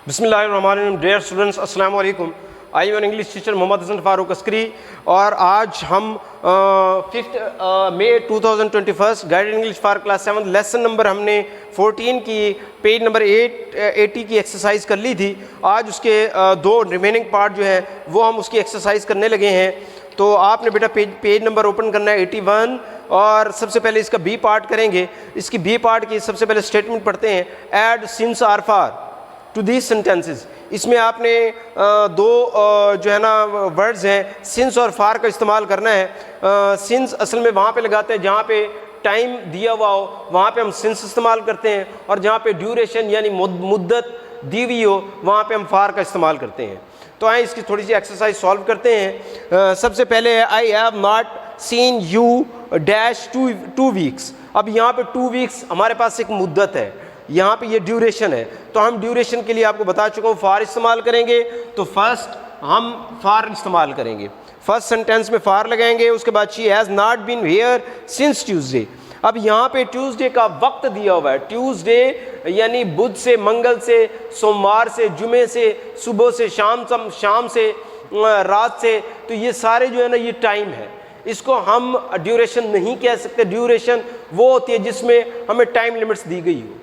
बिस्मिल्लाहिर्रहमानिर्रहीम। Dear students, अस्सलाम वालेकुम। I am English teacher Mohammad Hasan Farooq Askari और आज हम 5 मई 2021 guided English for class 7 lesson number हमने 14 की पेज नंबर 80 की एक्सरसाइज कर ली थी। आज उसके दो रिमेनिंग पार्ट जो है वो हम उसकी एक्सरसाइज करने लगे हैं। तो आपने बेटा पेज नंबर ओपन करना है 81 और सबसे पहले इसका बी पार्ट करेंगे। इसकी बी पार्ट की सबसे पहले स्टेटमेंट पढ़ते हैं, add since or for to these sentences. इसमें आपने दो जो है ना वर्ड्स हैं सिंस और फार का इस्तेमाल करना है। सिंस असल में वहाँ पे लगाते हैं जहाँ पे टाइम दिया हुआ हो, वहाँ पे हम सिंस इस्तेमाल करते हैं, और जहाँ पे ड्यूरेशन यानी मुद्दत दी हुई हो वहाँ पे हम फार का इस्तेमाल करते हैं। तो आए इसकी थोड़ी सी एक्सरसाइज सॉल्व करते हैं। सबसे पहले आई have not seen you dash two weeks. अब यहाँ पे 2 वीक्स हमारे पास एक मुद्दत है, यहाँ पे ये ड्यूरेशन है, तो हम ड्यूरेशन के लिए आपको बता चुका हूँ फार इस्तेमाल करेंगे। तो फर्स्ट हम फार इस्तेमाल करेंगे, फर्स्ट सेंटेंस में फार लगाएंगे। उसके बाद she has not been here since Tuesday. अब यहाँ पे ट्यूसडे का वक्त दिया हुआ है, ट्यूसडे यानी बुध से, मंगल से, सोमवार से, जुमे से, सुबह से, शाम से, रात से, तो ये सारे जो है ना ये टाइम है। इसको हम ड्यूरेशन नहीं कह सकते। ड्यूरेशन वो होती है जिसमें हमें टाइम लिमिट्स दी गई हो,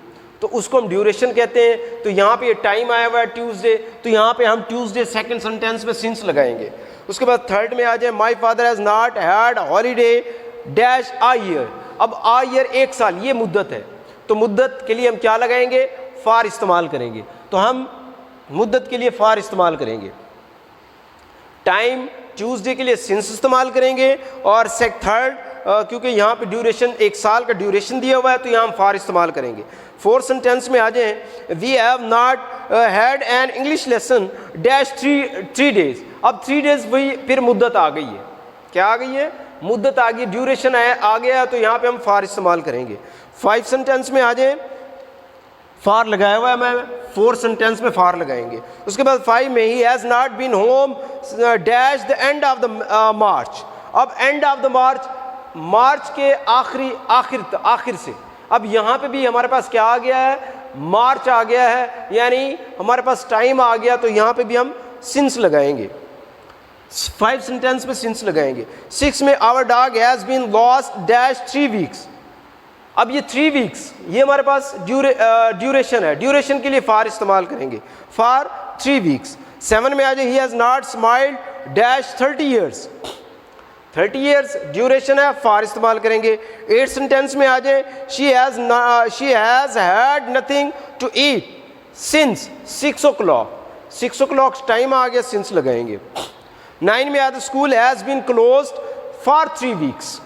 तो उसको हम ड्यूरेशन कहते हैं। तो यहाँ पे ये टाइम आया हुआ है ट्यूसडे, तो यहाँ पे हम ट्यूसडे सेकंड सेंटेंस में सिंस लगाएंगे। उसके बाद थर्ड में आ जाए, my father has not had holiday dash a year. अब आ ईयर 1 साल, ये मुद्दत है, तो मुद्दत के लिए हम क्या लगाएंगे, फार इस्तेमाल करेंगे। तो हम मुद्दत के लिए फार इस्तेमाल करेंगे, टाइम ट्यूसडे के लिए सिंस इस्तेमाल करेंगे, और थर्ड क्योंकि यहाँ पे ड्यूरेशन 1 साल का ड्यूरेशन दिया हुआ है तो यहाँ हम फार इस्तेमाल करेंगे। फोर्थ सेंटेंस में आ जाएं, we have not had an English lesson dash 3 days. अब 3 डेज वही फिर मुद्दत आ गई है, क्या आ गई है, मुद्दत आ गई, ड्यूरेशन आ गया है, तो यहाँ पे हम फार इस्तेमाल करेंगे। 5 सेंटेंस में आ जाएं, फार लगाया हुआ है, मैं 4 सेंटेंस में फार लगाएंगे। उसके बाद 5 में he has not been home dash the end of the march. अब एंड ऑफ द मार्च के आखिर से। अब यहाँ पे भी हमारे पास क्या आ गया है, मार्च आ गया है, यानी हमारे पास टाइम आ गया, तो यहाँ पे भी हम सिंस लगाएंगे। 5 सेंटेंस में सिंस लगाएंगे। 6 में our dog has been lost dash 3 weeks. अब ये 3 वीक्स ये हमारे पास ड्यूरेशन है, ड्यूरेशन के लिए फार इस्तेमाल करेंगे, फार 3 वीक्स। 7 में आ जाए, he has not smiled dash 30 years. 30 years duration है, फार इस्तेमाल करेंगे। 8 सेंटेंस में आ जाए, she has had nothing to eat since 6 o'clock। 6 o'clock time आ गया, सिंस लगाएंगे। 9 में आ जाए, school has been closed for 3 weeks.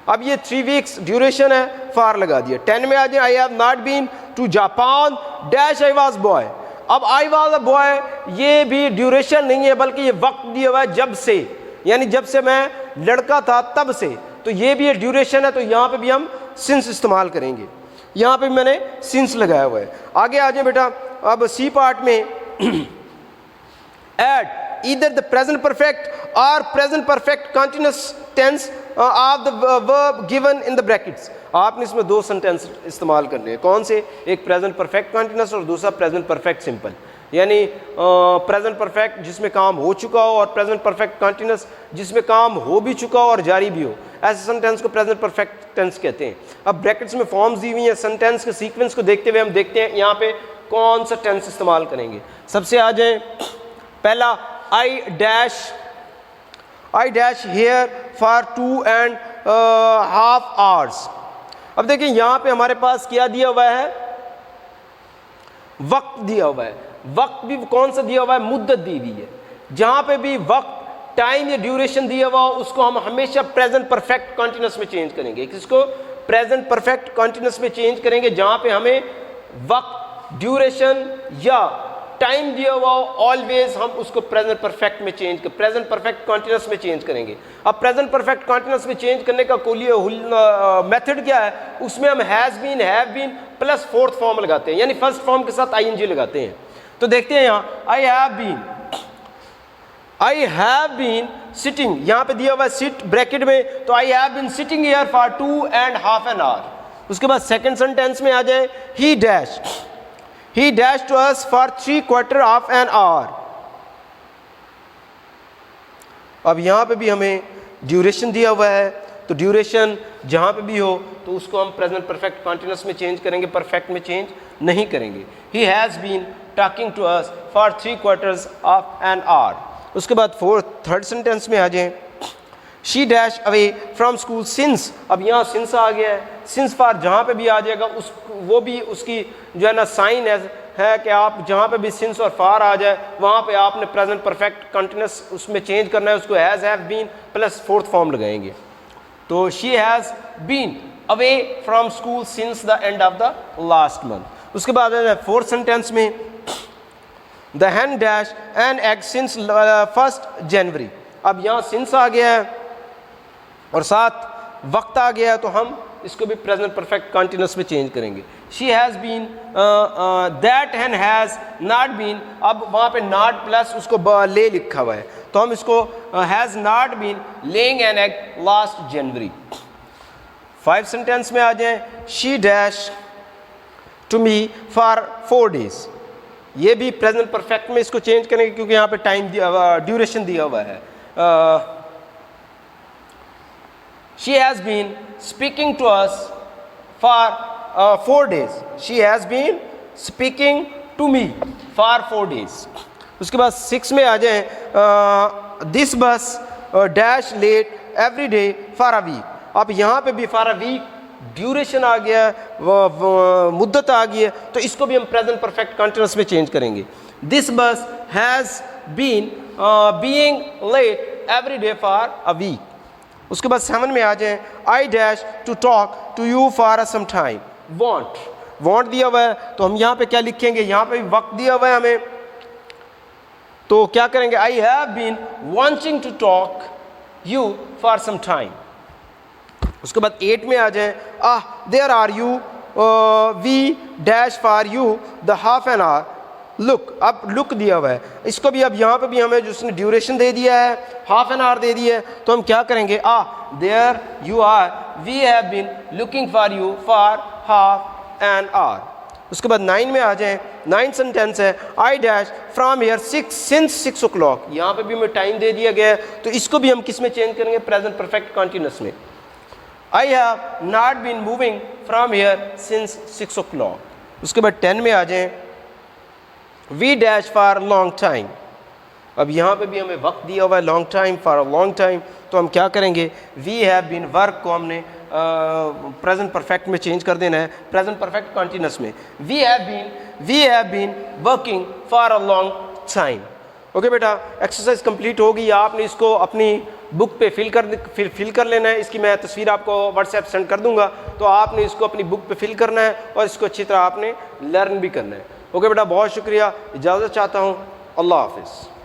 अब ये 3 वीक्स ड्यूरेशन है, फार लगा दिया। 10 में आ जाए, I have not been to Japan dash I was boy. अब आई वॉज अ बॉय ये भी ड्यूरेशन नहीं है, बल्कि ये वक्त दिया हुआ है जब से, यानी जब से मैं लड़का था तब से, तो ये भी ड्यूरेशन है, तो यहाँ पे भी हम सिंस इस्तेमाल करेंगे। यहाँ पे मैंने सिंस लगाया हुआ है। आगे आ जाए बेटा, अब सी पार्ट में add either the present perfect or present perfect continuous tense of the verb given in the brackets। आपने इसमें 2 सेंटेंस इस्तेमाल करने हैं, कौन से, एक प्रेजेंट परफेक्ट कॉन्टिन्यूस और दूसरा प्रेजेंट परफेक्ट सिंपल। यानी प्रेजेंट परफेक्ट जिसमें काम हो चुका हो और प्रेजेंट परफेक्ट कॉन्टिन्यूस जिसमें काम हो भी चुका हो और जारी भी हो, ऐसे सेंटेंस को प्रेजेंट परफेक्ट टेंस कहते हैं। अब ब्रैकेट्स में फॉर्म्स दी हुई हैं, सेंटेंस के सीक्वेंस को देखते हुए हम देखते हैं यहाँ पे कौन सा टेंस इस्तेमाल करेंगे। सबसे आ जाए पहला, I dash here for 2.5 hours। अब देखिए यहाँ पे हमारे पास क्या दिया हुआ है, वक्त दिया हुआ है। वक्त भी कौन सा दिया हुआ है, मुद्दत दी हुई है। जहाँ पे भी वक्त, टाइम या ड्यूरेशन दिया हुआ हो उसको हम हमेशा प्रेजेंट परफेक्ट कॉन्टिन्यूस में चेंज करेंगे। किसको, प्रेजेंट परफेक्ट कॉन्टिन्यूस में चेंज करेंगे जहाँ पे हमें वक्त, ड्यूरेशन या टाइम दिया हुआ हो, ऑलवेज हम उसको प्रेजेंट परफेक्ट में चेंज कर, प्रेजेंट परफेक्ट कॉन्टिन्यूस में चेंज करेंगे। अब प्रेजेंट परफेक्ट कॉन्टिन्यूस में चेंज करने का मेथड क्या है, उसमें हम has been, have been plus 4th form लगाते हैं, यानी फर्स्ट फॉर्म के साथ ING लगाते हैं। तो देखते हैं यहाँ, आई हैव बीन सिटिंग, यहाँ पे दिया हुआ है सिट ब्रैकेट में, तो I have been sitting here for 2.5 hours। उसके बाद सेकंड सेंटेंस में आ जाए, he dash He dashed to us for 3/4 of an hour. अब यहाँ पे भी हमें ड्यूरेशन दिया हुआ है, तो ड्यूरेशन जहाँ पे भी हो तो उसको हम प्रेजेंट परफेक्ट कॉन्टिन्यूस में चेंज करेंगे, परफेक्ट में चेंज नहीं करेंगे. He has been talking to us for 3/4 of an hour. उसके बाद थर्ड सेंटेंस में आ जाएं. She dashed away from school since. अब यहाँ since आ गया है. since for जहाँ पे भी आ जाएगा उस वो भी उसकी जो है ना साइन है कि आप जहाँ पे भी since और far आ जाए वहाँ पे आपने प्रेजेंट परफेक्ट कंटिन्यूस उसमें चेंज करना है, उसको has have been plus fourth form लगाएंगे. तो she has been away from school since the end of the last month. उसके बाद फोर्थ सेंटेंस में The hen dashed an egg since 1st January. अब यहाँ since आ गया है और साथ वक्त आ गया है तो हम इसको भी प्रेजेंट परफेक्ट कंटिन्यूस में चेंज करेंगे. She has been, that hen has not been. अब वहाँ पे not प्लस उसको ले लिखा हुआ है तो हम इसको has not been laying an egg last January. 5 sentence में आ जाएं. She dashed to me for 4 days. ये भी प्रेजेंट परफेक्ट में इसको चेंज करेंगे क्योंकि यहाँ पे टाइम ड्यूरेशन दिया हुआ है. She has been speaking to us for 4 days. She has been speaking to me for 4 days. उसके बाद 6 में आ जाएं. This bus dash late every day for a week. अब यहाँ पे भी for a week ड्यूरेशन आ गया, मुद्दत आ गई है तो इसको भी हम प्रेजेंट परफेक्ट कंटिन्यूस में चेंज करेंगे. This bus has been being late every day for a week. उसके बाद 7 में आ जाएं. I dash to talk to you for some time. Want दिया हुआ है तो हम यहाँ पे क्या लिखेंगे, यहाँ पे भी वक्त दिया हुआ है हमें तो क्या करेंगे. I have been wanting to talk you for some time. उसके बाद 8 में आ जाएं. There are you we dash for you the half an hour. Look, अब लुक दिया हुआ है इसको भी अब यहाँ पे भी हमें जो उसने ड्यूरेशन दे दिया है हाफ एन आवर दे दिया है तो हम क्या करेंगे. There you are we have been looking for you for half an hour. उसके बाद 9 में आ जाएं. 9 सेंटेंस है. I dash from here 6 since 6 o'clock. यहाँ पे भी हमें टाइम दे दिया गया है तो इसको भी हम किस में चेंज करेंगे, प्रेजेंट परफेक्ट कंटिन्यूस में. I have not been moving from here since 6 o'clock. उसके बाद 10 में आ जाएं. We dash for a long time. अब यहाँ पे भी हमें वक्त दिया हुआ है long time, for a long time तो हम क्या करेंगे. We have been वर्क को हमने प्रेजेंट परफेक्ट में चेंज कर देना है, प्रेजेंट परफेक्ट कंटिन्यूस में. We have been working for a long time. Okay बेटा, एक्सरसाइज कंप्लीट होगी. आपने इसको अपनी बुक पे फिल कर लेना है. इसकी मैं तस्वीर आपको व्हाट्सएप सेंड कर दूंगा तो आपने इसको अपनी बुक पे फिल करना है और इसको अच्छी तरह आपने लर्न भी करना है. ओके बेटा, बहुत शुक्रिया, इजाज़त चाहता हूँ. अल्लाह हाफिज़.